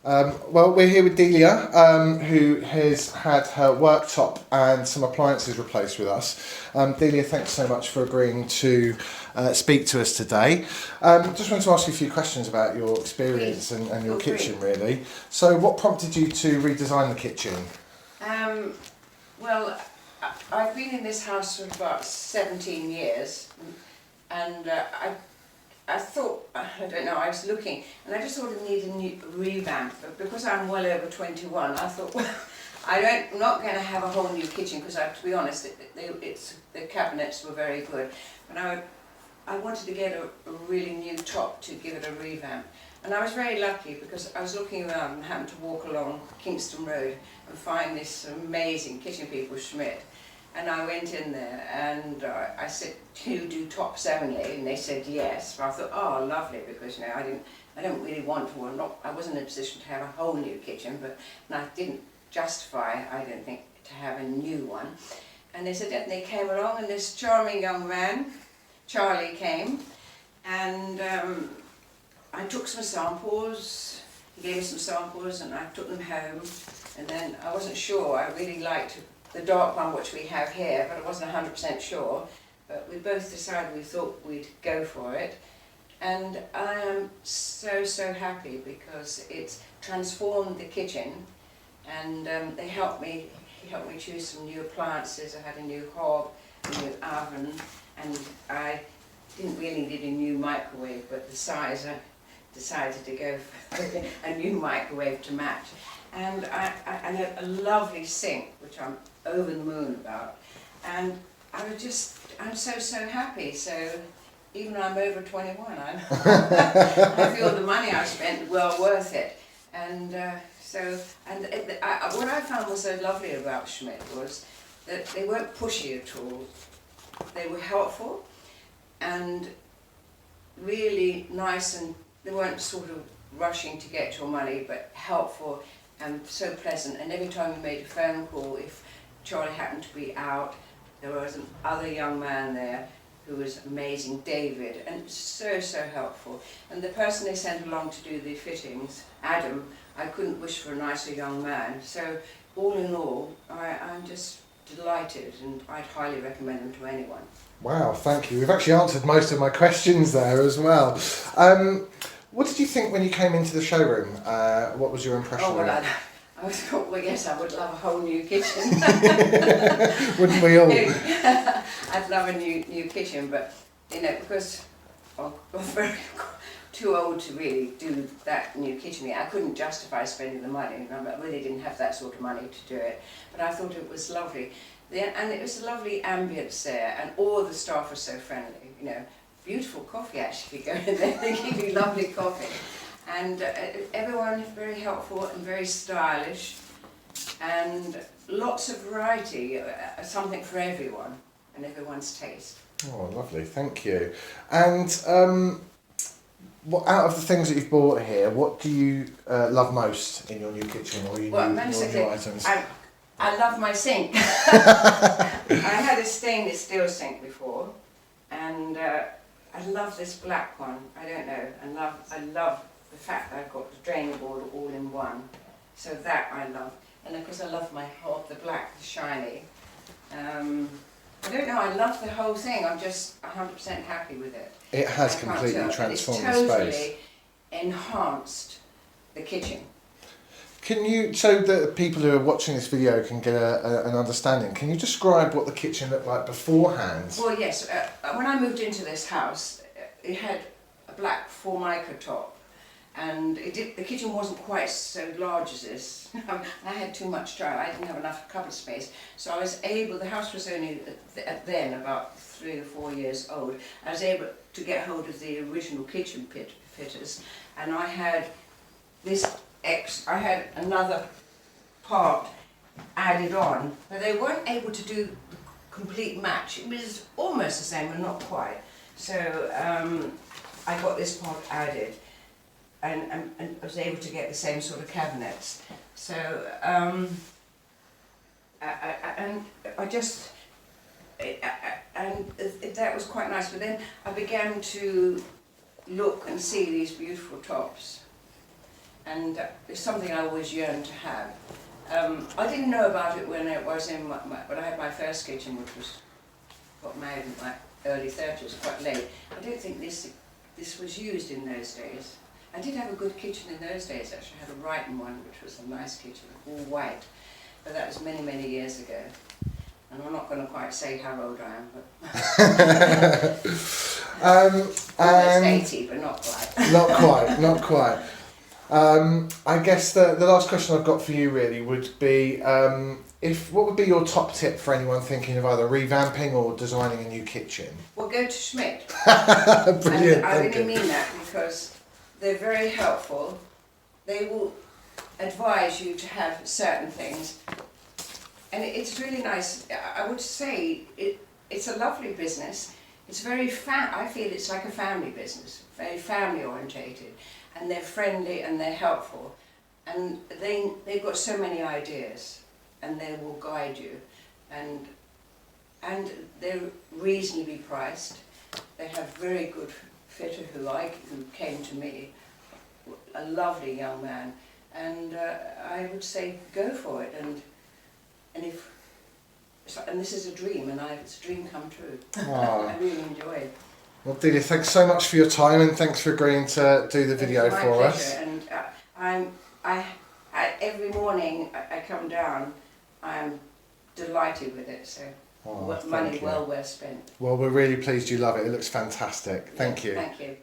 Well, we're here with Delia, who has had her worktop and some appliances replaced with us. Delia, thanks so much for agreeing to speak to us today. Just wanted to ask you a few questions about your experience and your kitchen, really. So, what prompted you to redesign the kitchen? Well, I've been in this house for about 17 years, and I thought, I don't know, I was looking, and I just thought it needed a new revamp. But because I'm well over 21, I thought, well, I'm not going to have a whole new kitchen, because to be honest, the cabinets were very good. But I wanted to get a really new top to give it a revamp. And I was very lucky, because I was looking around and happened to walk along Kingston Road and find this amazing kitchen people, Schmidt. And I went in there and I said, "Do you do tops only?" And they said yes. But I thought, oh, lovely, because you know I don't really want to. I wasn't in a position to have a whole new kitchen, and I didn't justify, I don't think, to have a new one. And they said that, and they came along, and this charming young man, Charlie, came, and I took some samples. He gave me some samples, and I took them home. And then I wasn't sure. I really liked the dark one which we have here, but I wasn't 100% sure. But we both decided we thought we'd go for it. And I am so happy, because it's transformed the kitchen, and he helped me choose some new appliances. I had a new hob, a new oven, and I didn't really need a new microwave, but the size I decided to go for a new microwave to match. And I had a lovely sink, which I'm over the moon about. And I'm so happy. So even though I'm over 21, I feel the money I spent well worth it. And what I found was so lovely about Schmidt was that they weren't pushy at all. They were helpful and really nice, and they weren't sort of rushing to get your money, but helpful and so pleasant. And every time we made a phone call, if Charlie happened to be out, there was another young man there who was amazing, David, and so helpful. And the person they sent along to do the fittings, Adam, I couldn't wish for a nicer young man. So all in all, I'm just delighted, and I'd highly recommend them to anyone. Wow, thank you. We've actually answered most of my questions there as well. What did you think when you came into the showroom? What was your impression? Oh, well, I thought, well, yes, I would love a whole new kitchen. Wouldn't we all? I'd love a new kitchen, but, you know, because I'm very too old to really do that new kitchen yet. I couldn't justify spending the money. I really didn't have that sort of money to do it. But I thought it was lovely. And it was a lovely ambience there, and all the staff were so friendly, you know. Beautiful coffee, actually, if you go in there, they give you lovely coffee. And everyone is very helpful and very stylish, and lots of variety, something for everyone and everyone's taste. Oh, lovely, thank you. And out of the things that you've bought here, what do you love most in your new kitchen or your new items? I love my sink. I had a stainless steel sink before, and I love this black one. I don't know. I love the fact that I've got the draining board all in one. So that I love. And of course I love my hob, the black, the shiny. I don't know, I love the whole thing. I'm just 100% happy with it. It has completely transformed the space. It's totally enhanced the kitchen. Can you, so that people who are watching this video can get an understanding, can you describe what the kitchen looked like beforehand? Well, yes. When I moved into this house, it had a black Formica top, and the kitchen wasn't quite so large as this. I had too much time. I didn't have enough cupboard space, so I was able. The house was only then about 3 or 4 years old. I was able to get hold of the original kitchen fitters, and I had this. I had another part added on, but they weren't able to do the complete match. It was almost the same, but not quite. So I got this part added, and I was able to get the same sort of cabinets. So that was quite nice. But then I began to look and see these beautiful tops. and it's something I always yearned to have. I didn't know about it when it was in when I had my first kitchen, which was got married in my early 30s, quite late. I don't think this was used in those days. I did have a good kitchen in those days. Actually, I had a Brighton one, which was a nice kitchen, all white. But that was many, many years ago. And I'm not going to quite say how old I am, but almost 80, but not quite. Not quite, not quite. I guess the last question I've got for you really would be, what would be your top tip for anyone thinking of either revamping or designing a new kitchen? Well, go to Schmidt. Brilliant. And I really mean that, because they're very helpful. They will advise you to have certain things. And it's really nice. I would say it's a lovely business. It's very I feel it's like a family business, very family orientated, and they're friendly and they're helpful, and they've got so many ideas, and they will guide you, and they're reasonably priced. They have very good fitter who came to me, a lovely young man, and I would say go for it. And this is a dream, and it's a dream come true. I really enjoy it. Well, Delia, thanks so much for your time, and thanks for agreeing to do the video for for us. And every morning I come down, I'm delighted with it. So money well worth spent. Well, we're really pleased you love it. It looks fantastic. Thank you. Thank you.